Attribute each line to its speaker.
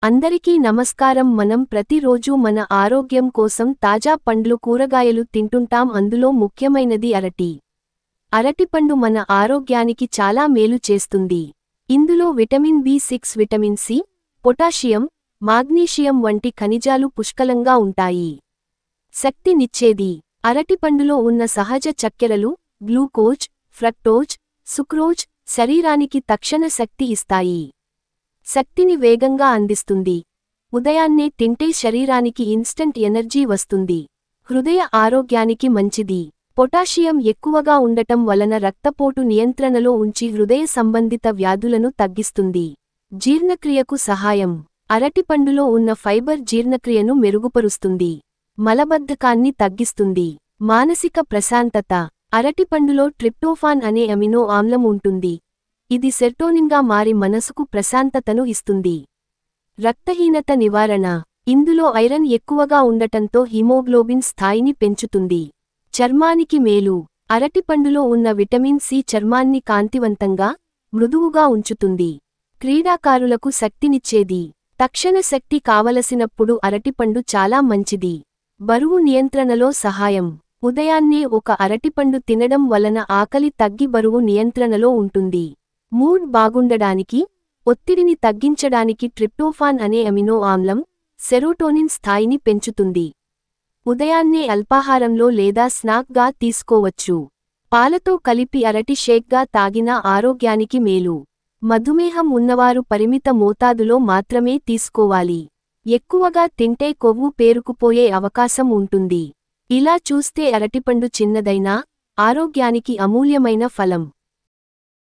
Speaker 1: అందరికీ నమస్కారం. మనం ప్రతిరోజూ మన ఆరోగ్యం కోసం తాజా పండ్లు కూరగాయలు తింటుంటాం. అందులో ముఖ్యమైనది అరటి. అరటిపండు మన ఆరోగ్యానికి చాలా మేలు చేస్తుంది. ఇందులో విటమిన్ బి6, విటమిన్ సి, పొటాషియం, మాగ్నీషియం వంటి ఖనిజాలు పుష్కలంగా ఉంటాయి. శక్తినిచ్చేది. అరటిపండులో ఉన్న సహజ చక్కెరలు గ్లూకోజ్, ఫ్రక్టోజ్, సుక్రోజ్ శరీరానికి తక్షణ శక్తి ఇస్తాయి. శక్తిని వేగంగా అందిస్తుంది. ఉదయాన్నే తింటే శరీరానికి ఇన్స్టంట్ ఎనర్జీ వస్తుంది. హృదయ ఆరోగ్యానికి మంచిది. పొటాషియం ఎక్కువగా ఉండటం వలన రక్తపోటు నియంత్రణలో ఉంచి హృదయ సంబంధిత వ్యాధులను తగ్గిస్తుంది. జీర్ణక్రియకు సహాయం. అరటిపండులో ఉన్న ఫైబర్ జీర్ణక్రియను మెరుగుపరుస్తుంది. మలబద్ధకాన్ని తగ్గిస్తుంది. మానసిక ప్రశాంతత. అరటిపండులో ట్రిప్టోఫాన్ అనే అమినో ఆమ్లం ఉంటుంది. ఇది సెరోటోనిన్గా మారి మనసుకు ప్రశాంతతను ఇస్తుంది. రక్తహీనత నివారణ. ఇందులో ఐరన్ ఎక్కువగా ఉండటంతో హిమోగ్లోబిన్ స్థాయిని పెంచుతుంది. చర్మానికి మేలు. అరటిపండులో ఉన్న విటమిన్ సి చర్మాన్ని కాంతివంతంగా, మృదువుగా ఉంచుతుంది. క్రీడాకారులకు శక్తినిచ్చేది. తక్షణ శక్తి కావలసినప్పుడు అరటిపండు చాలా మంచిది. బరువు నియంత్రణలో సహాయం. ఉదయాన్నే ఒక అరటిపండు తినడం వలన ఆకలి తగ్గి బరువు నియంత్రణలో ఉంటుంది. మూడ్ బాగుండడానికి, ఒత్తిడిని తగ్గించడానికి ట్రిప్టోఫాన్ అనే అమినో ఆమ్లం, సెరోటోనిన్ స్థాయిని పెంచుతుంది. ఉదయాన్నే అల్పాహారంలో లేదా స్నాక్గా తీసుకోవచ్చు. పాలతో కలిపి అరటి షేక్గా తాగినా ఆరోగ్యానికి మేలు. మధుమేహం ఉన్నవారు పరిమిత మోతాదులో మాత్రమే తీసుకోవాలి. ఎక్కువగా తింటే కొవ్వు పేరుకుపోయే అవకాశం ఉంటుంది. ఇలా చూస్తే అరటిపండు చిన్నదైనా ఆరోగ్యానికి అమూల్యమైన ఫలం.